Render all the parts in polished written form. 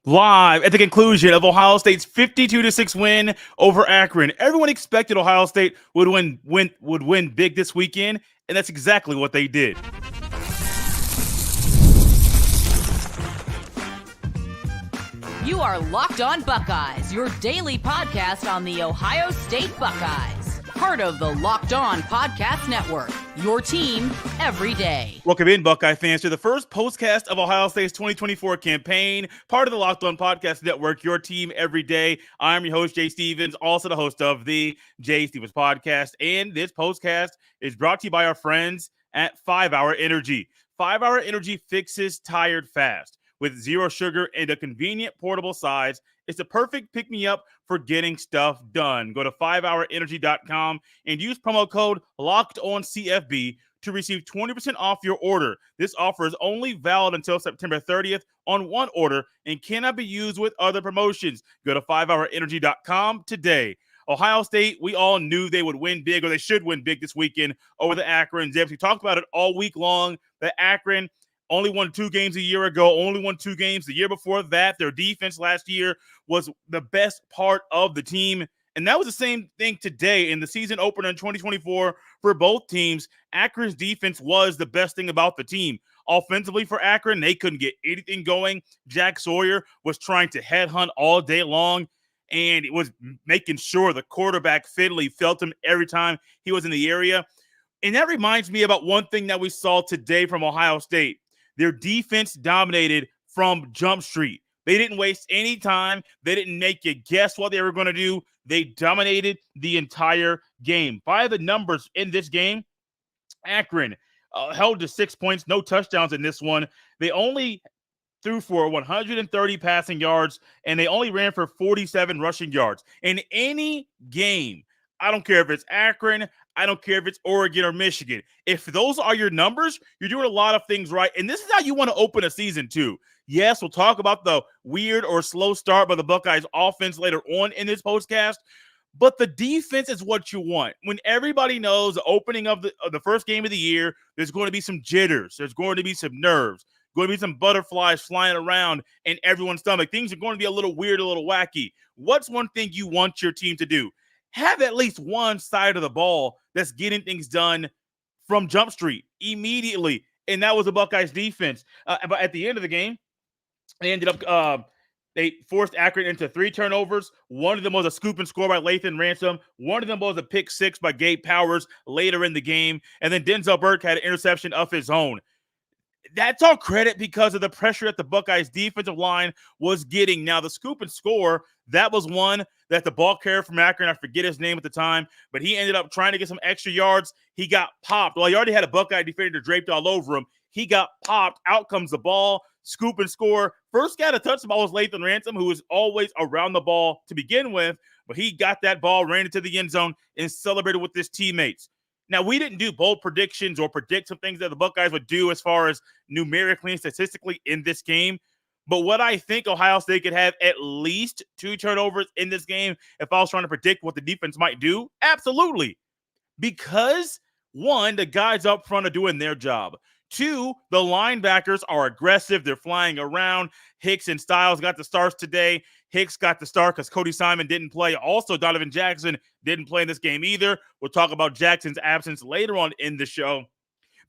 Live at the conclusion of Ohio State's 52-6 win over Akron. Everyone expected Ohio State would win big this weekend, and that's exactly what they did. You are Locked On Buckeyes, your daily podcast on the Ohio State Buckeyes. Part of the Locked On Podcast Network, your team every day. Welcome in, Buckeye fans, to the first postcast of Ohio State's 2024 campaign, part of the Locked On Podcast Network, your team every day. I'm your host, Jay Stevens, also the host of the Jay Stevens Podcast. And this postcast is brought to you by our friends at 5 Hour Energy. 5 Hour Energy fixes tired fast. With zero sugar and a convenient portable size, it's the perfect pick-me-up for getting stuff done. Go to 5hourenergy.com and use promo code LOCKEDONCFB to receive 20% off your order. This offer is only valid until September 30th on one order and cannot be used with other promotions. Go to 5hourenergy.com today. Ohio State, we all knew they would win big, or they should win big this weekend over the Akron Zips. We talked about it all week long. The Akron only won 2 games a year ago, only won 2 games the year before that. Their defense last year was the best part of the team. And that was the same thing today in the season opener in 2024 for both teams. Akron's defense was the best thing about the team. Offensively for Akron, they couldn't get anything going. Jack Sawyer was trying to headhunt all day long, and it was making sure the quarterback Finley felt him every time he was in the area. And that reminds me about one thing that we saw today from Ohio State. Their defense dominated from Jump Street. They didn't waste any time. They didn't make you guess what they were going to do. They dominated the entire game. By the numbers in this game, Akron held to 6 points, no touchdowns in this one. They only threw for 130 passing yards, and they only ran for 47 rushing yards. In any game, I don't care if it's Akron, I don't care if it's Oregon or Michigan. If those are your numbers, you're doing a lot of things right. And this is how you want to open a season too. Yes, we'll talk about the weird or slow start by the Buckeyes offense later on in this postcast, but the defense is what you want. When everybody knows the opening of the first game of the year, there's going to be some jitters. There's going to be some nerves. Going to be some butterflies flying around in everyone's stomach. Things are going to be a little weird, a little wacky. What's one thing you want your team to do? Have at least one side of the ball that's getting things done from Jump Street immediately. And that was the Buckeyes defense. But at the end of the game, they ended up they forced Akron into 3 turnovers. One of them was a scoop and score by Lathan Ransom. One of them was a pick 6 by Gabe Powers later in the game. And then Denzel Burke had an interception of his own. That's all credit because of the pressure that the Buckeyes defensive line was getting. Now, the scoop and score, that was one that the ball carrier from Akron, I forget his name at the time, but he ended up trying to get some extra yards. He got popped. Well, he already had a Buckeye defender draped all over him. He got popped. Out comes the ball, scoop and score. First guy to touch the ball was Lathan Ransom, who was always around the ball to begin with, but he got that ball, ran into the end zone, and celebrated with his teammates. Now, we didn't do bold predictions or predict some things that the Buckeyes would do as far as numerically and statistically in this game. But what I think Ohio State could have at least 2 turnovers in this game if I was trying to predict what the defense might do. Absolutely. Because, 1, the guys up front are doing their job. 2, the linebackers are aggressive. They're flying around. Hicks and Styles got the starts today. Hicks got the start because Cody Simon didn't play. Also, Donovan Jackson didn't play in this game either. We'll talk about Jackson's absence later on in the show.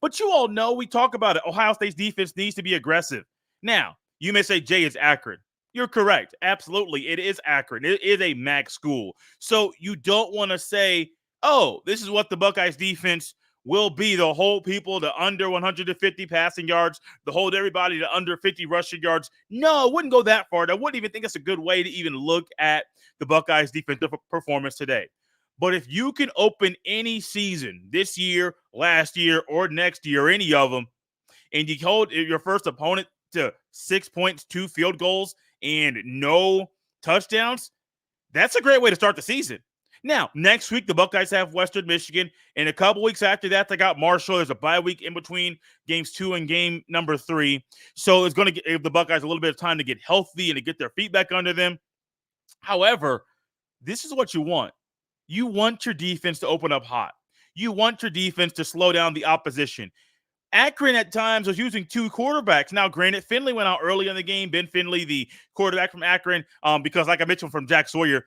But you all know, we talk about it. Ohio State's defense needs to be aggressive. Now, you may say, Jay, it's Akron. You're correct. Absolutely. It is Akron. It is a MAC school. So you don't want to say, oh, this is what the Buckeyes defense will be. They'll hold people to under 150 passing yards. They'll hold everybody to under 50 rushing yards. No, I wouldn't go that far. I wouldn't even think it's a good way to even look at the Buckeyes defensive performance today. But if you can open any season this year, last year, or next year, any of them, and you hold your first opponent to 6 points, 2 field goals, and no touchdowns, that's a great way to start the season. Now, next week, the Buckeyes have Western Michigan, and a couple weeks after that, they got Marshall. There's a bye week in between games 2 and game number 3. So it's going to give the Buckeyes a little bit of time to get healthy and to get their feet back under them. However, this is what you want. You want your defense to open up hot. You want your defense to slow down the opposition. Akron at times was using two quarterbacks. Now, granted, Finley went out early in the game. Ben Finley, the quarterback from Akron, because like I mentioned from Jack Sawyer,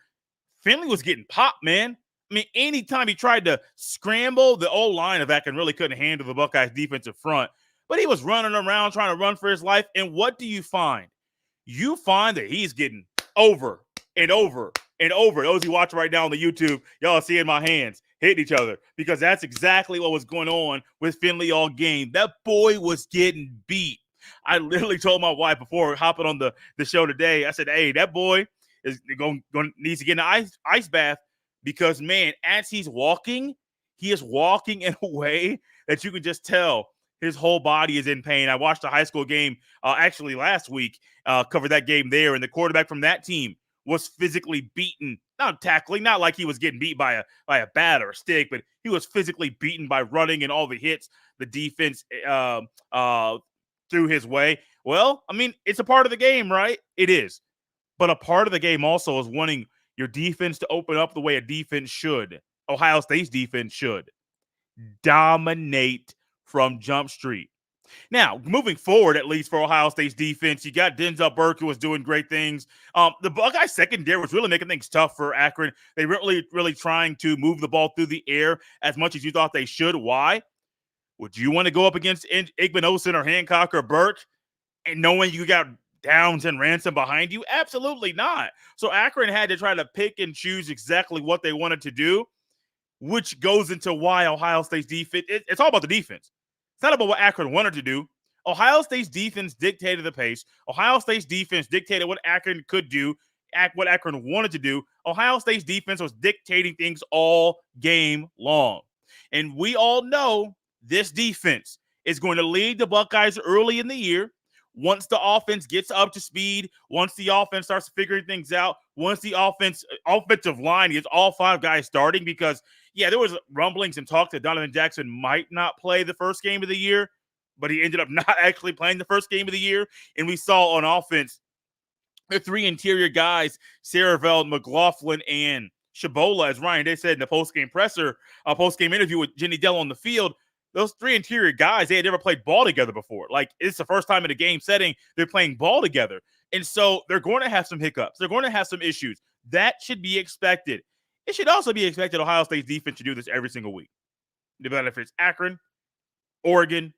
Finley was getting popped, man. I mean, anytime he tried to scramble, the old line of Akron really couldn't handle the Buckeyes defensive front. But he was running around trying to run for his life. And what do you find? You find that he's getting over and over and over. Those you watch right now on the YouTube, y'all see in my hands hitting each other, because that's exactly what was going on with Finley all game. That boy was getting beat. I literally told my wife before hopping on the show today, I said, hey, that boy is going needs to get an ice bath, because, man, as he's walking, he is walking in a way that you can just tell his whole body is in pain. I watched a high school game actually last week, covered that game there, and the quarterback from that team was physically beaten, not tackling, not like he was getting beat by a bat or a stick, but he was physically beaten by running and all the hits the defense threw his way. Well, I mean, it's a part of the game, right? It is. But a part of the game also is wanting your defense to open up the way a defense should. Ohio State's defense should dominate from Jump Street. Now, moving forward, at least for Ohio State's defense, you got Denzel Burke, who was doing great things. The Buckeyes secondary was really making things tough for Akron. They weren't really trying to move the ball through the air as much as you thought they should. Why? Would you want to go up against Igbenogson or Hancock or Burke and knowing you got Downs and Ransom behind you? Absolutely not. So Akron had to try to pick and choose exactly what they wanted to do, which goes into why Ohio State's defense, it's all about the defense. It's not about what Akron wanted to do. Ohio State's defense dictated the pace. Ohio State's defense dictated what Akron could do, what Akron wanted to do. Ohio State's defense was dictating things all game long. And we all know this defense is going to lead the Buckeyes early in the year. Once the offense gets up to speed, once the offense starts figuring things out, once the offensive line gets all five guys starting, because, yeah, there was rumblings and talk that Donovan Jackson might not play the first game of the year, but he ended up not actually playing the first game of the year. And we saw on offense the three interior guys, Saravell, McLaughlin, and Shabola, as Ryan Day said in the post-game interview with Jenny Dell on the field. Those three interior guys, they had never played ball together before. Like, it's the first time in a game setting they're playing ball together. And so they're going to have some hiccups. They're going to have some issues. That should be expected. It should also be expected Ohio State's defense to do this every single week. No matter if it's Akron, Oregon,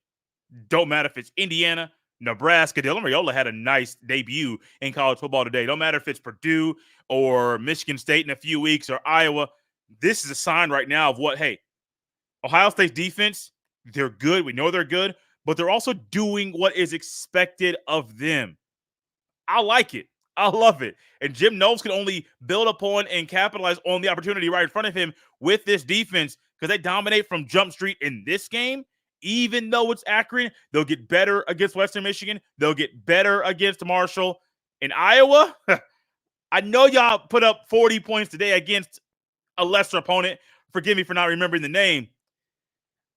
don't matter if it's Indiana, Nebraska. Dylan Raiola had a nice debut in college football today. Don't matter if it's Purdue or Michigan State in a few weeks or Iowa. This is a sign right now of what, hey, Ohio State's defense, they're good. We know they're good, but they're also doing what is expected of them. I like it. I love it. And Jim Knowles can only build upon and capitalize on the opportunity right in front of him with this defense, because they dominate from Jump Street in this game. Even though it's Akron, they'll get better against Western Michigan. They'll get better against Marshall. In Iowa, I know y'all put up 40 points today against a lesser opponent. Forgive me for not remembering the name.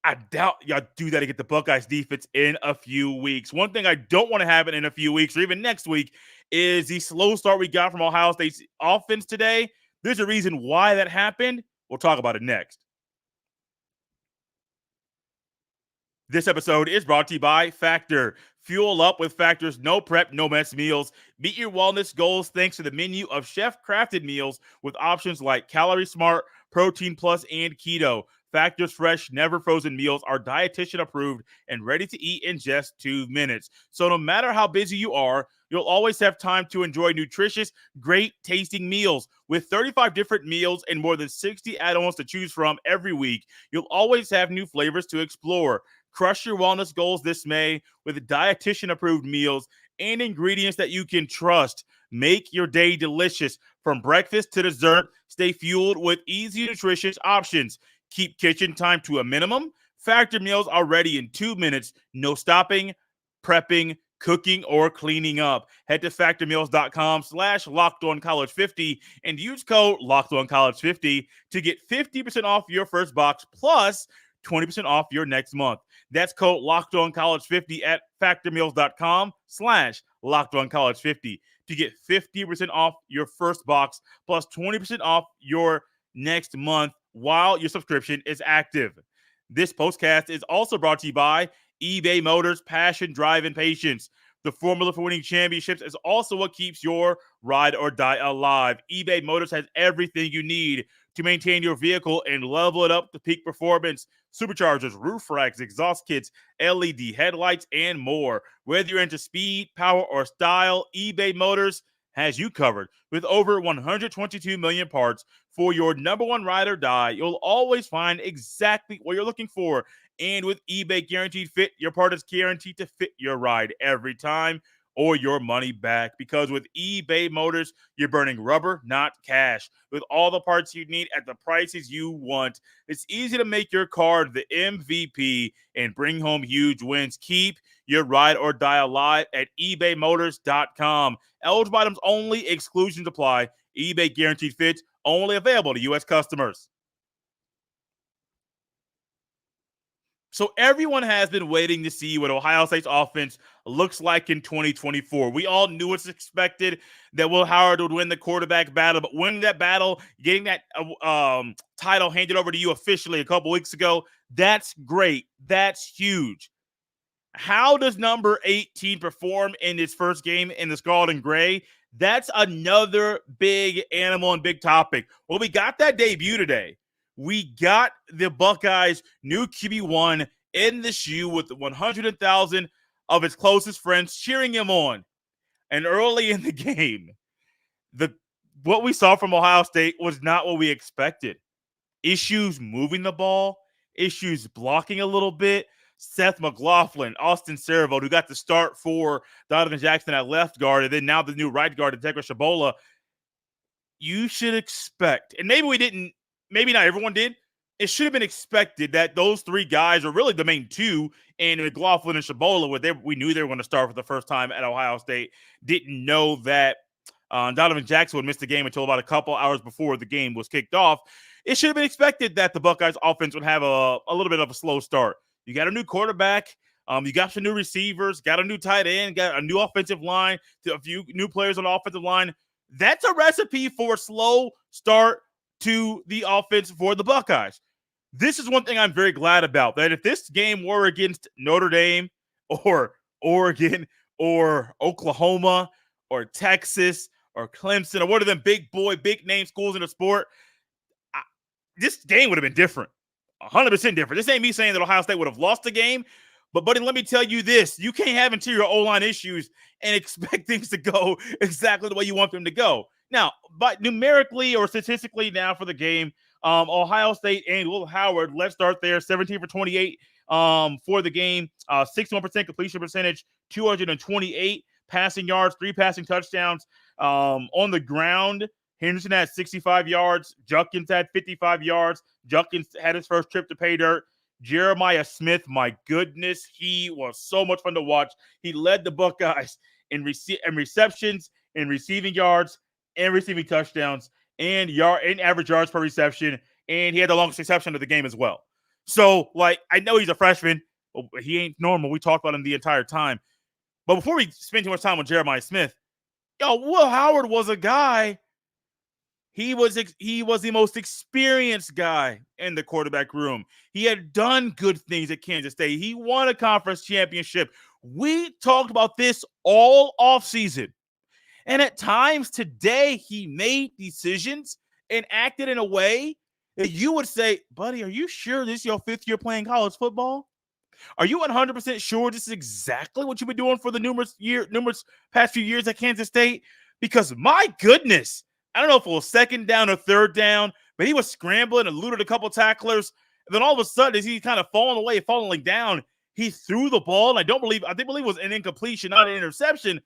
I doubt y'all do that against the Buckeyes defense in a few weeks. One thing I don't want to happen in a few weeks or even next week is the slow start we got from Ohio State's offense today. There's a reason why that happened. We'll talk about it next. This episode is brought to you by Factor. Fuel up with Factor's no prep, no mess meals. Meet your wellness goals thanks to the menu of chef-crafted meals with options like Calorie Smart, Protein Plus, and Keto. Factor's fresh, never frozen meals are dietitian approved and ready to eat in just 2 minutes. So no matter how busy you are, you'll always have time to enjoy nutritious, great tasting meals. With 35 different meals and more than 60 add-ons to choose from every week, you'll always have new flavors to explore. Crush your wellness goals this May with dietitian-approved meals and ingredients that you can trust. Make your day delicious. From breakfast to dessert, stay fueled with easy, nutritious options. Keep kitchen time to a minimum. Factor meals are ready in 2 minutes. No stopping, prepping, cooking, or cleaning up. Head to factormeals.com/LockedOnCollege50 and use code LockedOnCollege50 to get 50% off your first box plus 20% off your next month. That's code LockedOnCollege50 at factormeals.com/LockedOnCollege50 to get 50% off your first box plus 20% off your next month while your subscription is active. This postcast is also brought to you by eBay Motors, passion, drive, and patience. The formula for winning championships is also what keeps your ride or die alive. eBay Motors has everything you need to maintain your vehicle and level it up to peak performance. Superchargers, roof racks, exhaust kits, LED headlights, and more. Whether you're into speed, power, or style, eBay Motors has you covered. With over 122 million parts for your number one ride or die, you'll always find exactly what you're looking for. And with eBay Guaranteed Fit, your part is guaranteed to fit your ride every time or your money back. Because with eBay Motors, you're burning rubber, not cash. With all the parts you need at the prices you want, it's easy to make your car the MVP and bring home huge wins. Keep your ride or die alive at ebaymotors.com. Eligible items only, exclusions apply. eBay Guaranteed Fit, only available to U.S. customers. So everyone has been waiting to see what Ohio State's offense looks like in 2024. We all knew it's expected that Will Howard would win the quarterback battle, but winning that battle, getting that title handed over to you officially a couple weeks ago, that's great. That's huge. How does number 18 perform in his first game in the Scarlet and Gray? That's another big animal and big topic. Well, we got that debut today. We got the Buckeyes' new QB1 in the shoe with 100,000 of his closest friends cheering him on. And early in the game, what we saw from Ohio State was not what we expected. Issues moving the ball, issues blocking a little bit. Seth McLaughlin, Austin Servo, who got the start for Donovan Jackson at left guard, and then now the new right guard, Integra Shabola. You should expect, and maybe not everyone did. It should have been expected that those three guys are really the main two, and McLaughlin and Shabola, we knew they were going to start for the first time at Ohio State. Didn't know that Donovan Jackson would miss the game until about a couple hours before the game was kicked off. It should have been expected that the Buckeyes offense would have a little bit of a slow start. You got a new quarterback. You got some new receivers, got a new tight end, got a new offensive line, a few new players on the offensive line. That's a recipe for a slow start to the offense for the Buckeyes. This is one thing I'm very glad about, that if this game were against Notre Dame or Oregon or Oklahoma or Texas or Clemson or one of them big name schools in the sport, this game would have been different. 100% different. This ain't me saying that Ohio State would have lost the game, but buddy, let me tell you this. You can't have interior O-line issues and expect things to go exactly the way you want them to go. Now, but numerically or statistically now for the game, Ohio State and Will Howard, let's start there, 17 for 28 for the game, 61% completion percentage, 228 passing yards, 3 passing touchdowns. On the ground, Henderson had 65 yards. Judkins had 55 yards. Judkins had his first trip to pay dirt. Jeremiah Smith, my goodness, he was so much fun to watch. He led the Buckeyes in receptions, in receiving yards, and receiving touchdowns, and average yards per reception, and he had the longest reception of the game as well. So, I know he's a freshman, but he ain't normal. We talked about him the entire time. But before we spend too much time on Jeremiah Smith, Will Howard was a guy. He was the most experienced guy in the quarterback room. He had done good things at Kansas State. He won a conference championship. We talked about this all offseason. And at times today, he made decisions and acted in a way that you would say, buddy, are you sure this is your 5th year playing college football? Are you 100% sure this is exactly what you've been doing for the numerous past few years at Kansas State? Because my goodness, I don't know if it was 2nd down or 3rd down, but he was scrambling and eluded a couple tacklers. And then all of a sudden, as he's kind of falling down, he threw the ball. And I believe it was an incompletion, not an interception.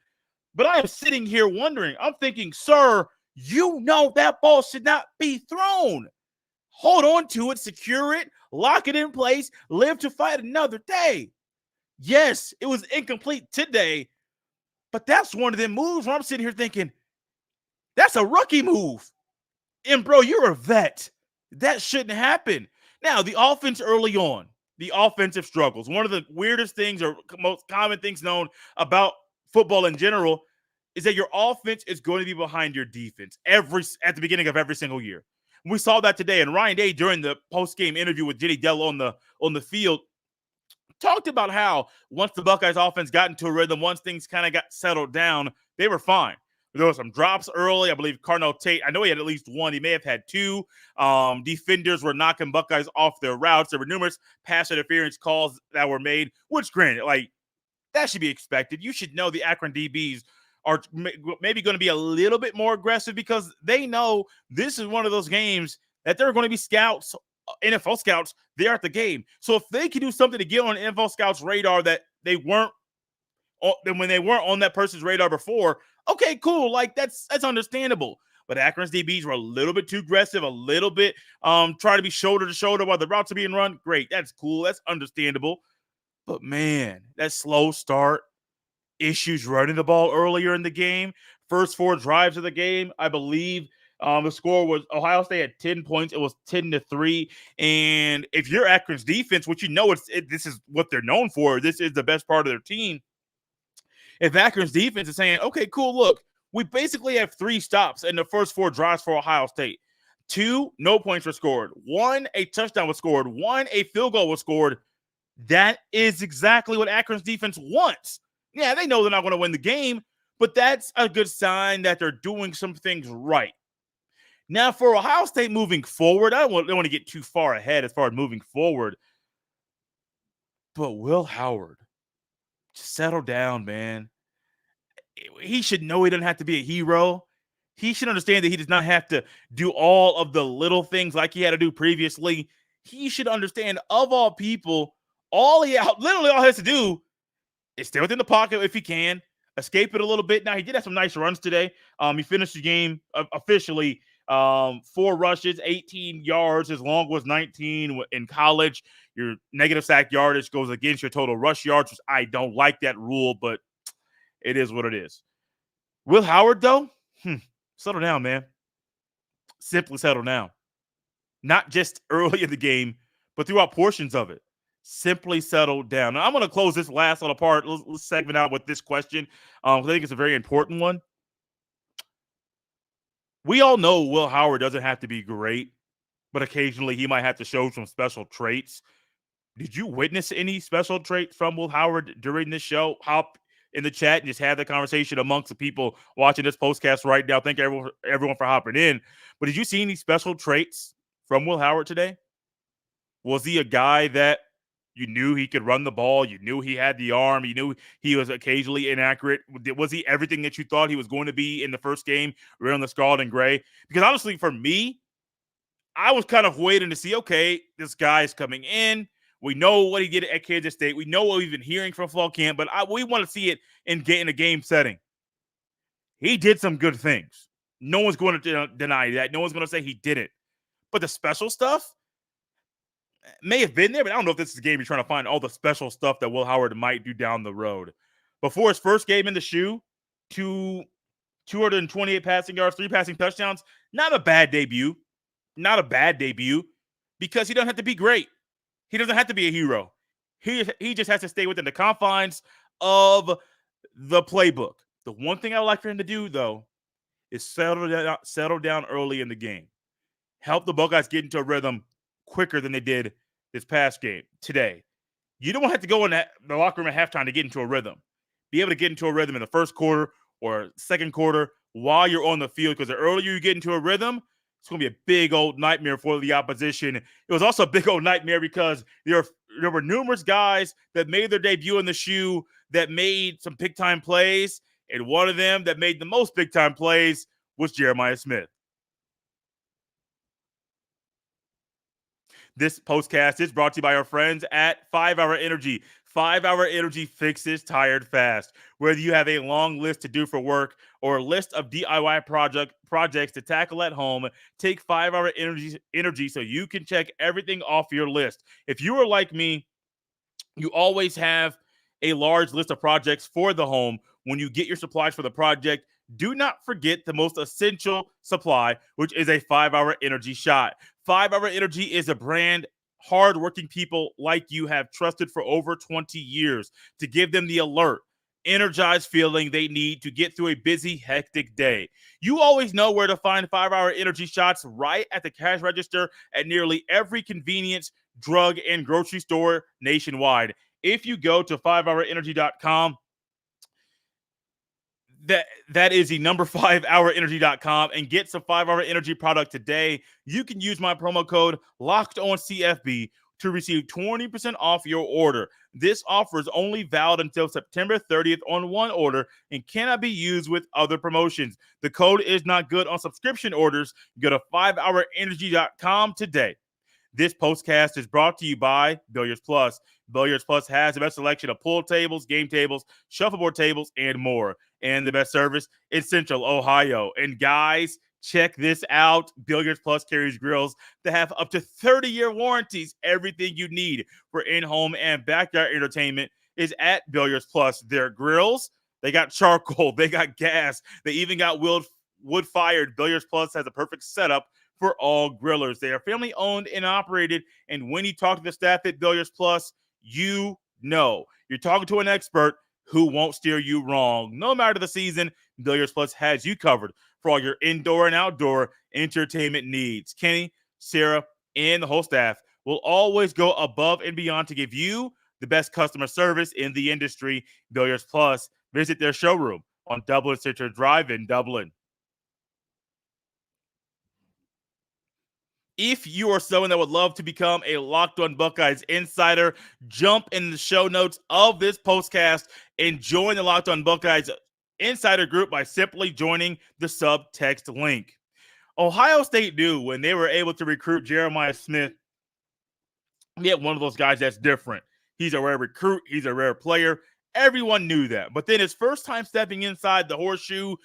But I am sitting here wondering, I'm thinking, sir, you know that ball should not be thrown. Hold on to it, secure it, lock it in place, live to fight another day. Yes, it was incomplete today, but that's one of them moves where I'm sitting here thinking, that's a rookie move. And bro, you're a vet. That shouldn't happen. Now, the offense early on, the offensive struggles. One of the weirdest things or most common things known about football in general is that your offense is going to be behind your defense at the beginning of every single year. We saw that today. And Ryan Day, during the post-game interview with Jenny Dell on the field, talked about how once the Buckeyes offense got into a rhythm, once things kind of got settled down, they were fine. There were some drops early. I believe Carnell Tate, I know he had at least one. He may have had two. Defenders were knocking Buckeyes off their routes. There were numerous pass interference calls that were made, which granted, like, that should be expected. You should know the Akron DBs are maybe going to be a little bit more aggressive because they know this is one of those games that there are going to be scouts, NFL scouts, there at the game. So if they can do something to get on an NFL scouts radar that they weren't when they weren't on that person's radar before, okay, cool. Like that's understandable. But Akron's DBs were a little bit too aggressive, a little bit trying to be shoulder to shoulder while the routes are being run. Great, that's cool, that's understandable. But man, that slow start, issues running the ball earlier in the game. First 4 drives of the game, I believe the score was Ohio State had 10 points. It was 10-3. And if you're Akron's defense, which you know this is what they're known for, this is the best part of their team. If Akron's defense is saying, okay, cool, look, we basically have 3 stops in the first 4 drives for Ohio State. 2, no points were scored. 1, a touchdown was scored. 1, a field goal was scored. That is exactly what Akron's defense wants. Yeah, they know they're not going to win the game, but that's a good sign that they're doing some things right. Now, for Ohio State moving forward, I don't want to get too far ahead as far as moving forward, but Will Howard, just settle down, man. He should know he doesn't have to be a hero. He should understand that he does not have to do all of the little things like he had to do previously. He should understand, of all people, literally all he has to do is stay within the pocket if he can, escape it a little bit. Now, he did have some nice runs today. He finished the game officially 4 rushes, 18 yards. His long was 19 in college. Your negative sack yardage goes against your total rush yards, which I don't like that rule, but it is what it is. Will Howard, though, settle down, man. Simply settle down. Not just early in the game, but throughout portions of it. Simply settle down. Now, I'm going to close this last little part. Let's segment out with this question. I think it's a very important one. We all know Will Howard doesn't have to be great, but occasionally he might have to show some special traits. Did you witness any special traits from Will Howard during this show? Hop in the chat and just have the conversation amongst the people watching this postcast right now. Thank everyone for hopping in. But did you see any special traits from Will Howard today? Was he a guy that you knew he could run the ball? You knew he had the arm. You knew he was occasionally inaccurate. Was he everything that you thought he was going to be in the first game wearing the scarlet and gray? Because honestly, for me, I was kind of waiting to see, okay, this guy's coming in. We know what he did at Kansas State. We know what we've been hearing from fall camp, but we want to see it in a game setting. He did some good things. No one's going to deny that. No one's going to say he didn't. But the special stuff may have been there, but I don't know if this is a game you're trying to find all the special stuff that Will Howard might do down the road. Before his first game in the shoe, 228 passing yards, 3 passing touchdowns. Not a bad debut. Not a bad debut because he doesn't have to be great. He doesn't have to be a hero. He just has to stay within the confines of the playbook. The one thing I would like for him to do, though, is settle down early in the game. Help the Buckeyes get into a rhythm quicker than they did this past game today. You don't have to go in the locker room at halftime to get into a rhythm. Be able to get into a rhythm in the first quarter or second quarter while you're on the field, because the earlier you get into a rhythm, it's going to be a big old nightmare for the opposition. It was also a big old nightmare because there were numerous guys that made their debut in the shoe that made some big-time plays, and one of them that made the most big-time plays was Jeremiah Smith. This postcast is brought to you by our friends at 5 Hour Energy. 5 Hour Energy fixes tired fast. Whether you have a long list to do for work or a list of DIY projects to tackle at home, take 5 Hour Energy so you can check everything off your list. If you are like me, you always have a large list of projects for the home. When you get your supplies for the project, do not forget the most essential supply, which is a 5 Hour Energy shot. 5 Hour Energy is a brand hardworking people like you have trusted for over 20 years to give them the alert, energized feeling they need to get through a busy, hectic day. You always know where to find 5 Hour Energy shots right at the cash register at nearly every convenience, drug, and grocery store nationwide. If you go to 5hourenergy.com, that is the number 5hourenergy.com, and get some 5-Hour Energy product today. You can use my promo code LOCKEDONCFB to receive 20% off your order. This offer is only valid until September 30th on one order and cannot be used with other promotions. The code is not good on subscription orders. Go to 5hourenergy.com today. This postcast is brought to you by Billiards Plus. Billiards Plus has the best selection of pool tables, game tables, shuffleboard tables, and more. And the best service in Central Ohio. And guys, check this out. Billiards Plus carries grills that have up to 30-year warranties. Everything you need for in-home and backyard entertainment is at Billiards Plus. Their grills, they got charcoal, they got gas, they even got wood-fired. Billiards Plus has a perfect setup for all grillers. They are family owned and operated. And when you talk to the staff at Billiards Plus, you know you're talking to an expert who won't steer you wrong. No matter the season, Billiards Plus has you covered for all your indoor and outdoor entertainment needs. Kenny, Sarah, and the whole staff will always go above and beyond to give you the best customer service in the industry. Billiards Plus. Visit their showroom on Dublin Center Drive in Dublin. If you are someone that would love to become a Locked On Buckeyes insider, jump in the show notes of this postcast and join the Locked On Buckeyes insider group by simply joining the subtext link. Ohio State knew when they were able to recruit Jeremiah Smith, yet one of those guys that's different. He's a rare recruit. He's a rare player. Everyone knew that. But then his first time stepping inside the horseshoe,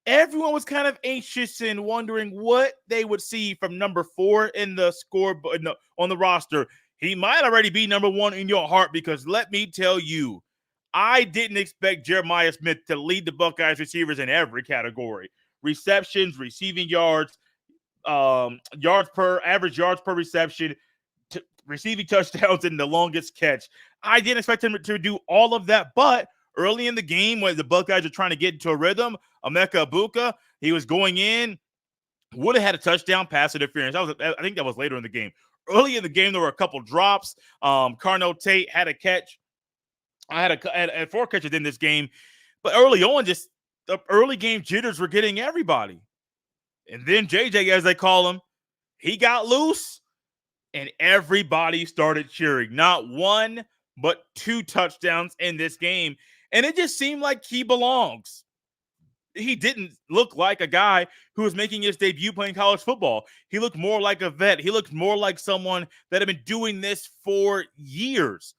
everyone was kind of anxious and wondering what they would see from number 4 in the on the roster. He might already be number 1 in your heart, because let me tell you, I didn't expect Jeremiah Smith to lead the Buckeyes receivers in every category: receptions, receiving yards, average yards per reception, receiving touchdowns, and the longest catch. I didn't expect him to do all of that, but early in the game, when the Buckeyes are trying to get into a rhythm, Emeka Egbuka, he was going in, would have had a touchdown pass interference. I think that was later in the game. Early in the game, there were a couple drops. Carnell Tate had a catch. I had 4 catches in this game. But early on, just the early game jitters were getting everybody. And then JJ, as they call him, he got loose, and everybody started cheering. Not 1, but 2 touchdowns in this game. And it just seemed like he belongs. He didn't look like a guy who was making his debut playing college football. He looked more like a vet. He looked more like someone that had been doing this for years.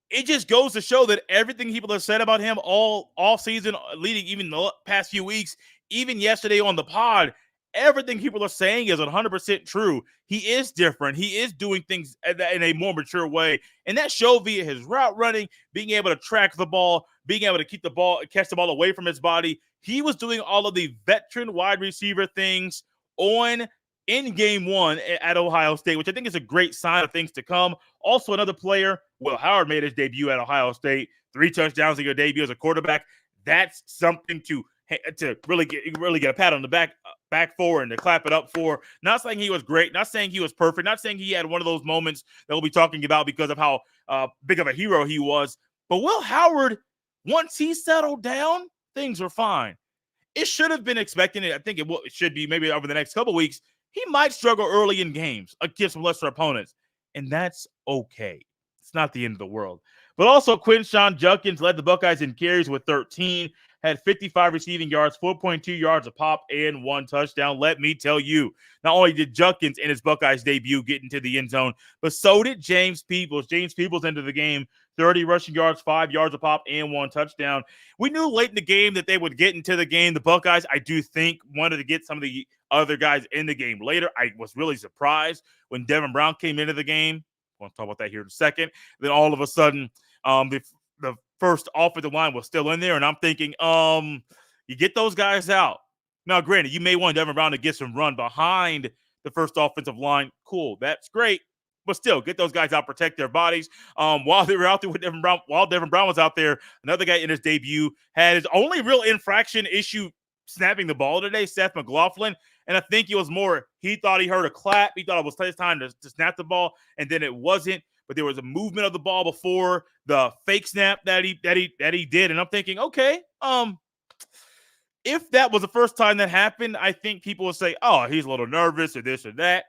It just goes to show that everything people have said about him all season, leading even the past few weeks, even yesterday on the pod, everything people are saying is 100% true. He is different. He is doing things in a more mature way. And that showed via his route running, being able to track the ball, being able to keep the ball, catch the ball away from his body. He was doing all of the veteran wide receiver things in game 1 at Ohio State, which I think is a great sign of things to come. Also, another player, Will Howard, made his debut at Ohio State. 3 touchdowns in your debut as a quarterback. That's something to really get a pat on the back for and to clap it up for. Not saying he was great, not saying he was perfect, not saying he had one of those moments that we'll be talking about because of how big of a hero he was. But Will Howard, once he settled down, things were fine. It should have been expecting it. I think it should be maybe over the next couple weeks. He might struggle early in games against some lesser opponents, and that's okay. It's not the end of the world. But also, Quinshawn Judkins led the Buckeyes in carries with 13, had 55 receiving yards, 4.2 yards a pop, and 1 touchdown. Let me tell you, not only did Judkins in his Buckeyes debut get into the end zone, but so did James Peebles. James Peebles entered the game, 30 rushing yards, 5 yards a pop, and 1 touchdown. We knew late in the game that they would get into the game. The Buckeyes, I do think, wanted to get some of the other guys in the game later. I was really surprised when Devin Brown came into the game. We'll talk about that here in a second. Then all of a sudden, the first offensive line was still in there, and I'm thinking, you get those guys out. Now, granted, you may want Devin Brown to get some run behind the first offensive line. Cool, that's great. But still, get those guys out, protect their bodies. While they were out there with Devin Brown, while Devin Brown was out there, another guy in his debut had his only real infraction issue snapping the ball today, Seth McLaughlin. And I think it was more, he thought he heard a clap. He thought it was his time to snap the ball, and then it wasn't. but there was a movement of the ball before the fake snap that he did, and I'm thinking, okay, if that was the first time that happened, I think people would say, oh, he's a little nervous or this or that.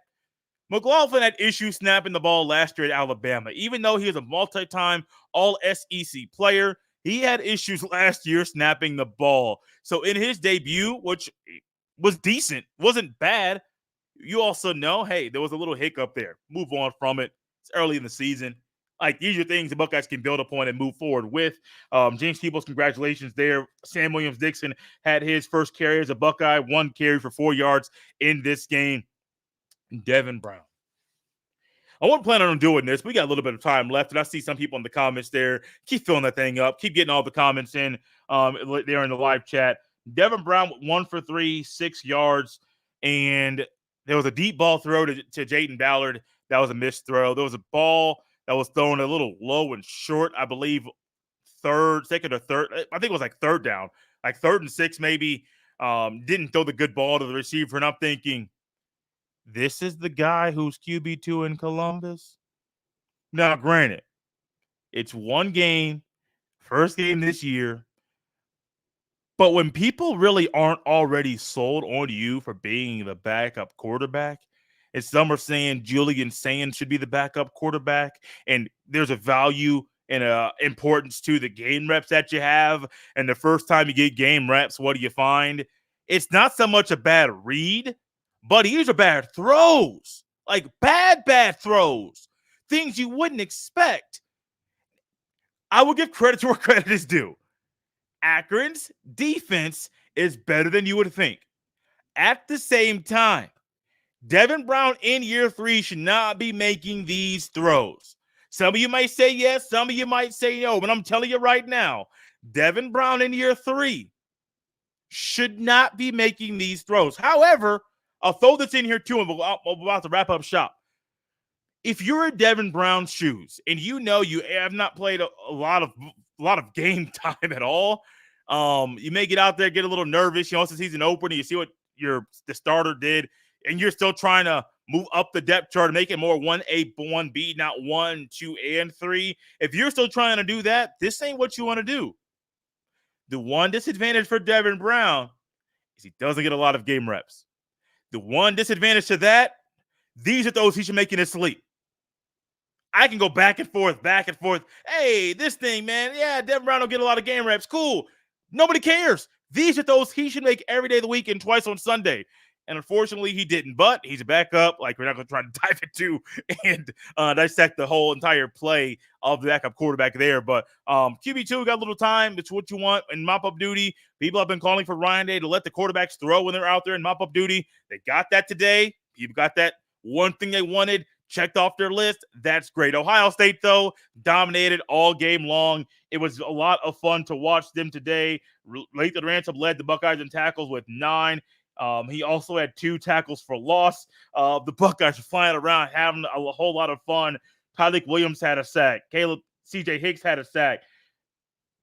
McLaughlin had issues snapping the ball last year at Alabama. Even though he was a multi-time All-SEC player, he had issues last year snapping the ball. So in his debut, which was decent, wasn't bad, you also know, hey, there was a little hiccup there. Move on from it. It's early in the season. Like, these are things the Buckeyes can build upon and move forward with. James Peebles, congratulations there. Sam Williams-Dixon had his first carry as a Buckeye, 1 carry for 4 yards in this game. Devin Brown. I wasn't planning on doing this. We got a little bit of time left, and I see some people in the comments there. Keep filling that thing up. Keep getting all the comments in there in the live chat. Devin Brown, 1 for 3, 6 yards, and there was a deep ball throw to Jaden Ballard. That was a missed throw. There was a ball that was thrown a little low and short, I believe, second or third. I think it was like third down, like 3rd and 6 maybe. Didn't throw the good ball to the receiver, and I'm thinking, this is the guy who's QB2 in Columbus? Now, granted, it's one game, first game this year. But when people really aren't already sold on you for being the backup quarterback, and some are saying Julian Sands should be the backup quarterback, and there's a value and importance to the game reps that you have, and the first time you get game reps, what do you find? It's not so much a bad read, but these are bad throws. Like, bad throws. Things you wouldn't expect. I will give credit to where credit is due. Akron's defense is better than you would think. At the same time, Devin Brown in year 3 should not be making these throws. Some of you might say yes, some of you might say no, but I'm telling you right now, Devin Brown in year 3 should not be making these throws. However, I'll throw this in here too, and I'm about to wrap up shop. If you're in Devin Brown's shoes and you know you have not played a lot of game time at all, you may get out there, get a little nervous. You know, it's the season opener. You see what the starter did, and you're still trying to move up the depth chart and make it more 1A, 1B, not 1, 2, and 3. If you're still trying to do that, this ain't what you want to do. The one disadvantage for Devin Brown is he doesn't get a lot of game reps. The one disadvantage to that, these are those he should make in his sleep. I can go back and forth. Hey, this thing, man. Yeah, Devin Brown don't get a lot of game reps. Cool. Nobody cares. These are those he should make every day of the week and twice on Sunday. And unfortunately, he didn't. But he's a backup. Like, we're not going to try to dive into and dissect the whole entire play of the backup quarterback there. But QB2 got a little time. It's what you want in mop-up duty. People have been calling for Ryan Day to let the quarterbacks throw when they're out there in mop-up duty. They got that today. People got that one thing they wanted checked off their list. That's great. Ohio State, though, dominated all game long. It was a lot of fun to watch them today. Lathan Ransom led the Buckeyes in tackles with 9. He also had 2 tackles for loss. The Buckeyes are flying around, having a whole lot of fun. Tyleik Williams had a sack. C.J. Hicks had a sack.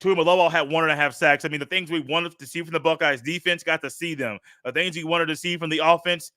Tuimoloau had 1.5 sacks. I mean, the things we wanted to see from the Buckeyes defense, got to see them. The things we wanted to see from the offense,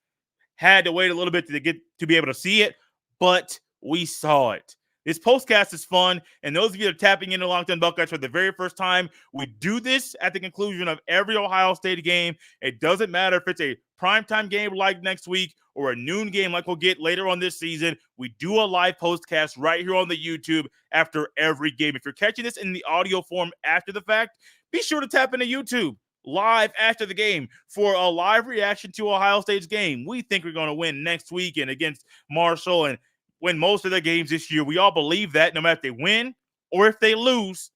had to wait a little bit to be able to see it, but we saw it. This postcast is fun, and those of you that are tapping into Locked On Buckeyes for the very first time, we do this at the conclusion of every Ohio State game. It doesn't matter if it's a primetime game like next week or a noon game like we'll get later on this season. We do a live postcast right here on the YouTube after every game. If you're catching this in the audio form after the fact, be sure to tap into YouTube live after the game for a live reaction to Ohio State's game. We think we're going to win next weekend against Marshall and win most of their games this year. We all believe that no matter if they win or if they lose,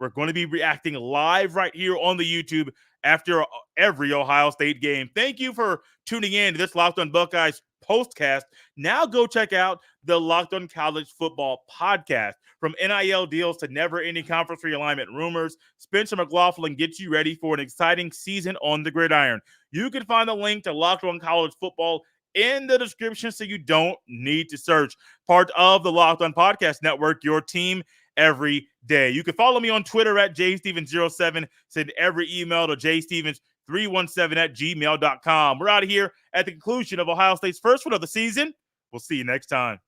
we're going to be reacting live right here on the YouTube after every Ohio State game. Thank you for tuning in to this Locked On Buckeyes postcast. Now go check out the Locked On College Football podcast. From NIL deals to never-ending conference realignment rumors, Spencer McLaughlin gets you ready for an exciting season on the gridiron. You can find the link to Locked On College Football in the description so you don't need to search. Part of the Locked On Podcast Network, your team every day. You can follow me on Twitter at jstevens07. Send every email to jstevens317@gmail.com. We're out of here at the conclusion of Ohio State's first one of the season. We'll see you next time.